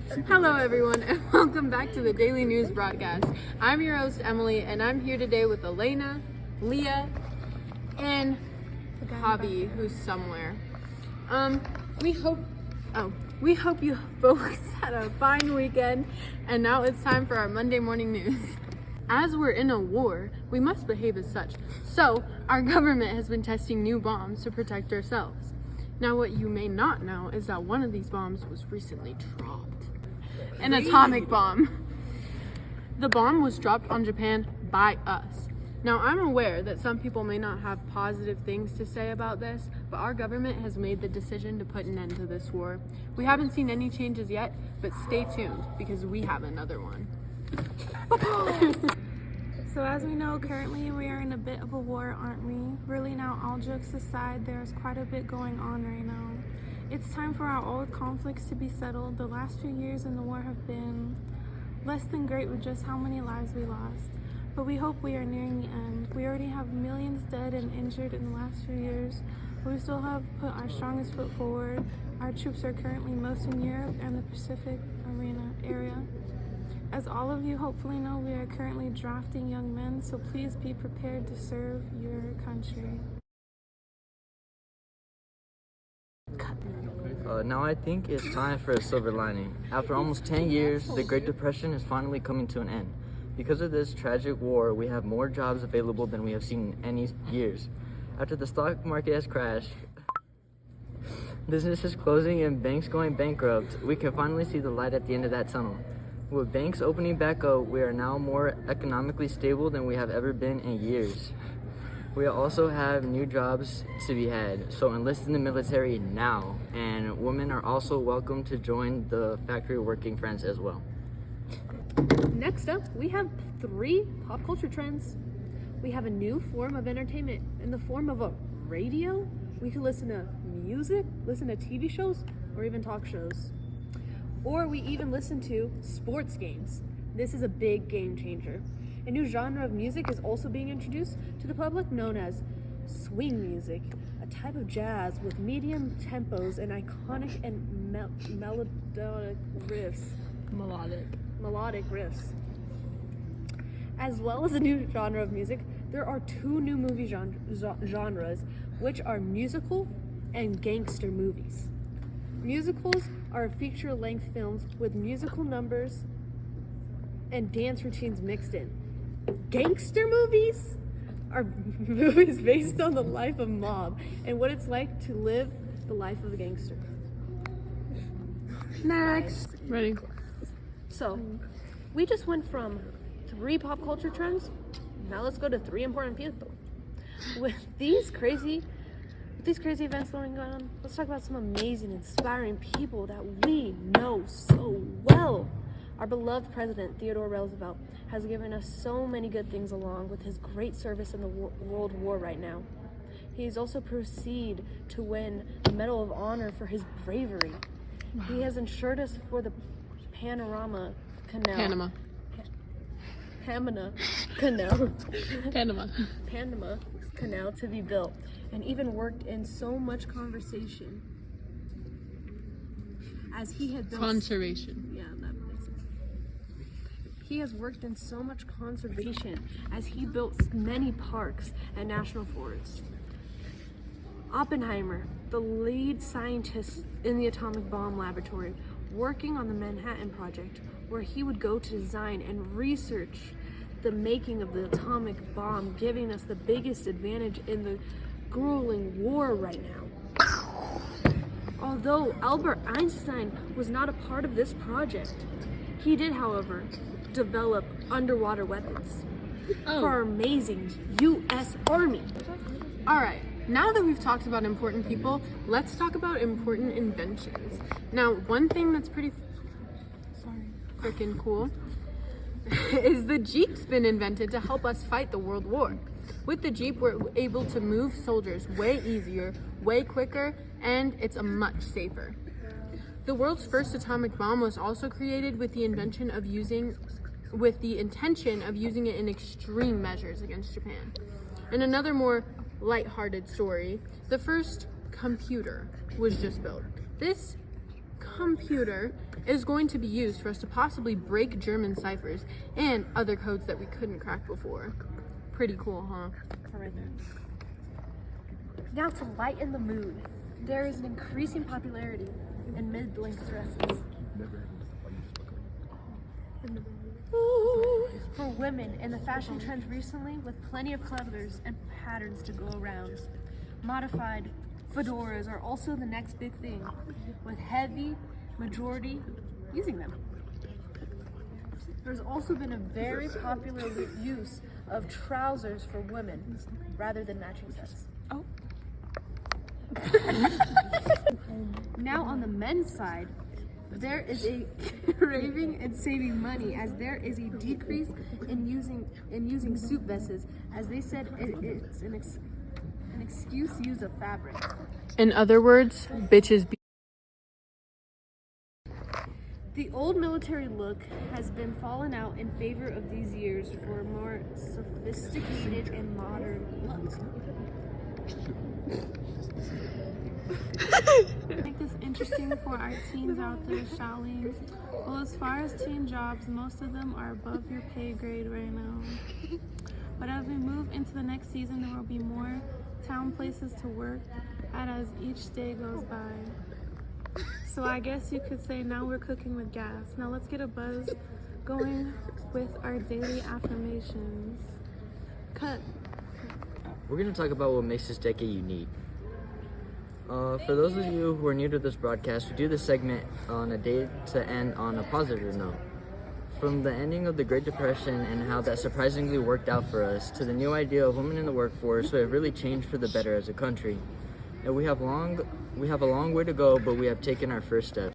Hello everyone and welcome back to the Daily News Broadcast. I'm your host Emily and I'm here today with Elena, Leah, and Javi, who's somewhere. We hope you folks had a fine weekend, and now it's time for our Monday morning news. As we're in a war, we must behave as such. So, our government has been testing new bombs to protect ourselves. Now, what you may not know is that one of these bombs was recently dropped. An atomic bomb. The bomb was dropped on Japan by us. Now, I'm aware that some people may not have positive things to say about this, but our government has made the decision to put an end to this war. We haven't seen any changes yet, but stay tuned because we have another one. So as we know, currently we are in a bit of a war, aren't we? Really now, all jokes aside, there's quite a bit going on right now. It's time for our old conflicts to be settled. The last few years in the war have been less than great with just how many lives we lost. But we hope we are nearing the end. We already have millions dead and injured in the last few years, but we still have put our strongest foot forward. Our troops are currently most in Europe and the Pacific area. As all of you hopefully know, we are currently drafting young men, so please be prepared to serve your country. Now I think it's time for a silver lining. After almost 10 years, the Great Depression is finally coming to an end. Because of this tragic war, we have more jobs available than we have seen in any years. After the stock market has crashed, businesses closing and banks going bankrupt, we can finally see the light at the end of that tunnel. With banks opening back up, we are now more economically stable than we have ever been in years. We also have new jobs to be had, so enlist in the military now. And women are also welcome to join the factory working friends as well. Next up, we have 3 pop culture trends. We have a new form of entertainment in the form of a radio. We can listen to music, listen to TV shows, or even talk shows. Or we even listen to sports games. This is a big game changer. A new genre of music is also being introduced to the public known as swing music, a type of jazz with medium tempos and iconic and melodic riffs. Melodic riffs. As well as a new genre of music, there are 2 new movie genres, which are musical and gangster movies. Musicals are feature-length films with musical numbers and dance routines mixed in. Gangster movies are movies based on the life of a mob and what it's like to live the life of a gangster. Next. Ready. So, we just went from 3 pop culture trends. Now let's go to 3 important people. With these crazy events going on, let's talk about some amazing, inspiring people that we know so well. Our beloved president, Theodore Roosevelt, has given us so many good things along with his great service in the World War right now. He's also proceeded to win the Medal of Honor for his bravery. Wow. He has ensured us for the Panama Canal to be built, and even worked in so much conservation as he had built. Conservation. Yeah, that makes sense. He has worked in so much conservation as he built many parks and national forests. Oppenheimer, the lead scientist in the atomic bomb laboratory, working on the Manhattan Project, where he would go to design and research the making of the atomic bomb, giving us the biggest advantage in the grueling war right now. Although Albert Einstein was not a part of this project, he did, however, develop underwater weapons for our amazing U.S. Army. All right. Now that we've talked about important people, let's talk about important inventions. Now, one thing that's pretty freaking cool is the Jeep's been invented to help us fight the World War. With the Jeep, we're able to move soldiers way easier, way quicker, and it's a much safer. The world's first atomic bomb was also created with the intention of using it in extreme measures against Japan. And another more lighthearted story, the first computer was just built. This computer is going to be used for us to possibly break German ciphers and other codes that we couldn't crack before. Pretty cool, huh? Right there. Now to lighten the mood, there is an increasing popularity in mid-length dresses. For women in the fashion trends recently, with plenty of colors and patterns to go around. Modified fedoras are also the next big thing, with heavy majority using them. There's also been a very popular use of trousers for women rather than matching sets. Oh. Now on the men's side, there is a craving and saving money, as there is a decrease in using suit vests, as they said it's an excuse use of fabric. In other words, bitches be. The old military look has been fallen out in favor of these years for a more sophisticated and modern look. Make this interesting for our teens out there, shall we? Well, as far as teen jobs, most of them are above your pay grade right now. But as we move into the next season, there will be more town places to work at as each day goes by. So I guess you could say now we're cooking with gas. Now let's get a buzz going with our daily affirmations. Cut. We're going to talk about what makes this decade unique. For those of you who are new to this broadcast, we do this segment on a day to end on a positive note. From the ending of the Great Depression and how that surprisingly worked out for us, to the new idea of women in the workforce, we have really changed for the better as a country. And we have a long way to go, but we have taken our first steps.